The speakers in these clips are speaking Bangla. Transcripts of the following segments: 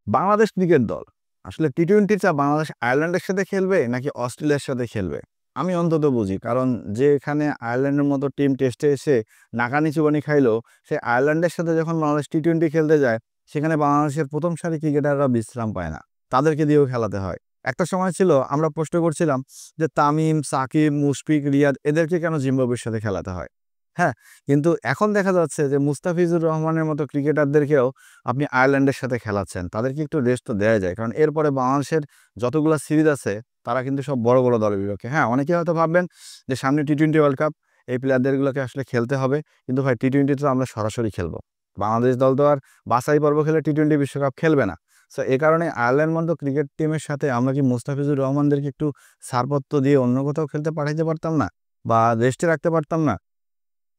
বাংলাদেশ ক্রিকেট দল আসলে টি-20 বাংলাদেশ আয়ারল্যান্ডের সাথে খেলবে নাকি অস্ট্রেলিয়ার সাথে খেলবে? আমি অন্তত বুঝি। কারণ যে এখানে আয়ারল্যান্ডের মতো টিম টেস্টে এসে নাকানি চুবানি খাইলো, সে আয়ারল্যান্ডের সাথে যখন বাংলাদেশ টি-20 খেলতে যায়, সেখানে বাংলাদেশের ১ম সারির ক্রিকেটাররা বিশ্রাম পায় না। তাদেরকে দিয়েও খেলাতে হয়। একটা সময় ছিল আমরা প্রশ্ন করছিলাম যে তামিম, সাকিব, মুশফিক, রিয়াদ এদেরকে কেন জিম্বাবুয়ের সাথে খেলাতে হয়? হ্যাঁ? কিন্তু এখন দেখা যাচ্ছে যে মুস্তাফিজুর রহমানের মতো ক্রিকেটারদেরকেও আপনি আয়ারল্যান্ডের সাথে খেলাচ্ছেন। তাদেরকে একটু রেস্ট তো দেয়া যায়। কারণ এরপরে বাংলাদেশের যতগুলা সিরিজ আছে তারা কিন্তু সব বড়, বড় দলের বিপক্ষে। হ্যাঁ, অনেকেই হয়তো ভাববেন যে সামনে টি-20 ওয়ার্ল্ড কাপ, এই প্লেয়ারদেরগুলোকে আসলে খেলতে হবে। কিন্তু ভাই টি-20 তো আমরা সরাসরি খেলবো। বাংলাদেশ দল তো আর বাছাই পর্ব খেলে টি-20 বিশ্বকাপ খেলবে না। সো এ কারণে আয়ারল্যান্ড মতো ক্রিকেট টিমের সাথে আমরা কি মুস্তাফিজুর রহমানদেরকে একটু ছাড়পত্র দিয়ে অন্য কোথাও খেলতে পাঠাইতে পারতাম না? বা রেস্টে রাখতে পারতাম না?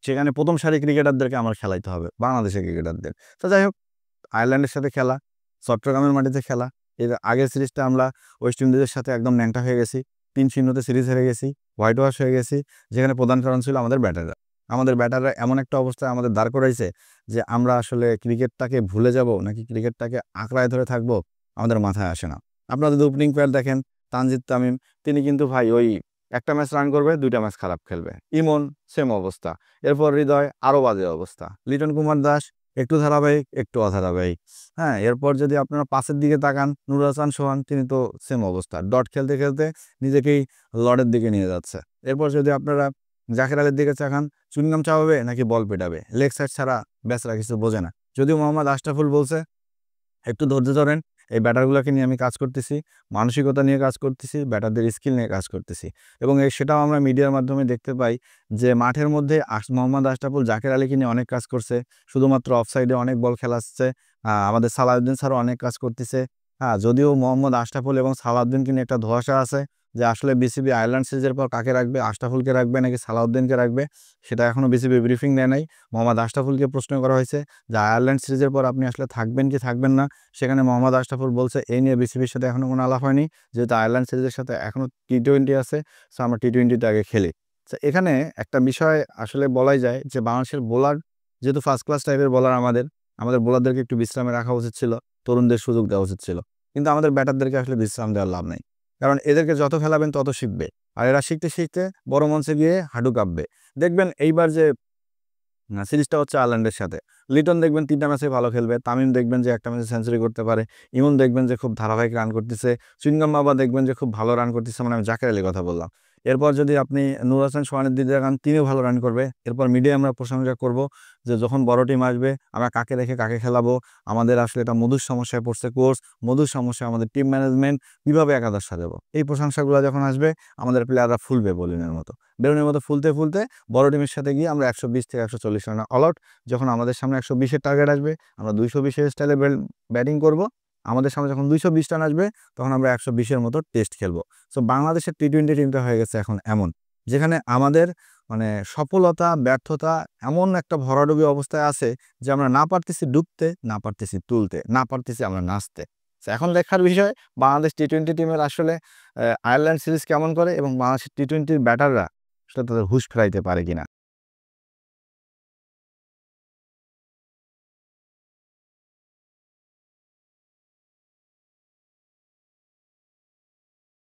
সেখানে ১ম সারির ক্রিকেটারদেরকে আমার খেলাইতে হবে, বাংলাদেশের ক্রিকেটারদের। তো যাই হোক, আয়ারল্যান্ডের সাথে খেলা, চট্টগ্রামের মাটিতে খেলা। এর আগের সিরিজটা আমরা ওয়েস্ট ইন্ডিজের সাথে একদম ন্যাংটা হয়ে গেছি। ৩-০ তে সিরিজ হেরে গেছি। হোয়াইট ওয়াশ হয়ে গেছি। যেখানে প্রধান কারণ ছিল আমাদের ব্যাটাররা। আমাদের ব্যাটাররা এমন একটা অবস্থায় আমাদের দাঁড় করাইছে যে আমরা আসলে ক্রিকেটটাকে ভুলে যাবো নাকি ক্রিকেটটাকে আঁকড়ায় ধরে থাকবো, আমাদের মাথায় আসে না। আপনারা যদি ওপেনিং পেয়ার দেখেন, তানজিদ তামিম, তিনি কিন্তু ভাই ওই একটা ম্যাচ রান করবে, ২ টা ম্যাচ খারাপ খেলবে। ইমন সেম অবস্থা। এরপর হৃদয় আরো বাজে অবস্থা। লিটন কুমার দাস একটু ধারাবাহিক, একটু অধারাবাহিক। হ্যাঁ, এরপর যদি আপনারা পাসের দিকে তাকান, নুর হাসান সোহান তিনি তো সেম অবস্থা। ডট খেলতে, খেলতে নিজেকেই লর্ডের দিকে নিয়ে যাচ্ছে। এরপর যদি আপনারা জাকের আলীর দিকে তাকান, চুইংগাম চাবাবে নাকি বল পেটাবে? লেগ সাইড ছাড়া ব্যাচরা কিছু বোঝে না। যদিও মোহাম্মদ আশরাফুল বলছে একটু ধৈর্য ধরেন। এই ব্যাটারগুলোকে নিয়ে আমি কাজ করতেছি, মানসিকতা নিয়ে কাজ করতেছি, ব্যাটারদের স্কিল নিয়ে কাজ করতেছি। এবং সেটাও আমরা মিডিয়ার মাধ্যমে দেখতে পাই যে মাঠের মধ্যে মোহাম্মদ আশরাফুল জাকের আলীকে নিয়ে অনেক কাজ করছে। শুধুমাত্র অফসাইডে অনেক বল খেলাচ্ছে। আমাদের সালাউদ্দিন স্যারও অনেক কাজ করতেছে। হ্যাঁ, যদিও মোহাম্মদ আশরাফুল এবং সালাউদ্দিনকে নিয়ে একটা ধোঁয়াশা আছে যে আসলে বিসিবি আয়ারল্যান্ড সিরিজের পর কাকে রাখবে, আশরাফুলকে রাখবে নাকি সালাউদ্দিনকে রাখবে, সেটা এখনও বিসিবি ব্রিফিং দেয় নাই। মোহাম্মদ আশরাফুলকে প্রশ্ন করা হয়েছে যে আয়ারল্যান্ড সিরিজের পর আপনি আসলে থাকবেন কি থাকবেন না? সেখানে মোহাম্মদ আশরাফুল বলছে এই নিয়ে বিসিবির সাথে এখনো কোনো আলাপ হয়নি। যেহেতু আয়ারল্যান্ড সিরিজের সাথে এখনো টি-20 আছে, সো আমরা টি-20তে আগে খেলি। তো এখানে একটা বিষয় আসলে বলাই যায় যে বাংলাদেশের বোলার যেহেতু ফার্স্ট ক্লাস টাইপের বোলার, আমাদের বোলারদেরকে একটু বিশ্রামে রাখা উচিত ছিল, তরুণদের সুযোগ দেওয়া উচিত ছিল। কিন্তু আমাদের ব্যাটারদেরকে আসলে বিশ্রাম দেওয়ার লাভ নাই। কারণ এদেরকে যত খেলাবেন তত শিখবে। আর এরা শিখতে, শিখতে বড় মঞ্চে গিয়ে হাঁটু কাঁপবে। দেখবেন এইবার যে সিরিজটা হচ্ছে আয়ারল্যান্ডের সাথে। লিটন দেখবেন ৩ টা ম্যাচেই ভালো খেলবে। তামিম দেখবেন যে একটা ম্যাচে সেঞ্চুরি করতে পারে। ইমন দেখবেন যে খুব ধারাবাহিক রান করতেছে। চুইংগাম বাবা দেখবেন যে খুব ভালো রান করতেছে, মানে আমি জাকের আলীর কথা বললাম। এরপর যদি আপনি নূর হাসান সোহানের দিকে তাকান, তিনিও ভালো রান করবে। এরপর মিডিয়ায় আমরা প্রশংসা করব যে যখন বড় টিম আসবে আমরা কাকে রেখে কাকে খেলাবো। আমাদের আসলে এটা মধুর সমস্যায় পড়ছে কোচ, মধুর সমস্যা আমাদের টিম ম্যানেজমেন্ট, কিভাবে একাদশ সাজাবো। এই প্রশংসাগুলো যখন আসবে আমাদের প্লেয়াররা ফুলবে বেলুনের মতো। বেলুনের মতো ফুলতে, ফুলতে বড় টিমের সাথে গিয়ে আমরা ১২০ থেকে ১৪০ রানে অল আউট। যখন আমাদের সামনে ১২০ এর টার্গেট আসবে, আমরা ২২০ এর স্টাইলে ব্যাটিং করব। আমাদের সামনে যখন ২২০ রান আসবে, তখন আমরা ১২০ এর মতো টেস্ট খেলবো। সো বাংলাদেশের টি-20 টিমটা হয়ে গেছে এখন এমন, যেখানে আমাদের মানে সফলতা, ব্যর্থতা এমন একটা ভরাডুবি অবস্থায় আছে যে আমরা না পারতেছি ডুবতে, না পারতেছি তুলতে, না পারতেছি আমরা নাচতে। তো এখন দেখার বিষয় বাংলাদেশ টি-20 টিমের আসলে আয়ারল্যান্ড সিরিজ কেমন করে এবং বাংলাদেশের টি-20 ব্যাটাররা আসলে তাদের হুঁশ ফেরাইতে পারে কিনা।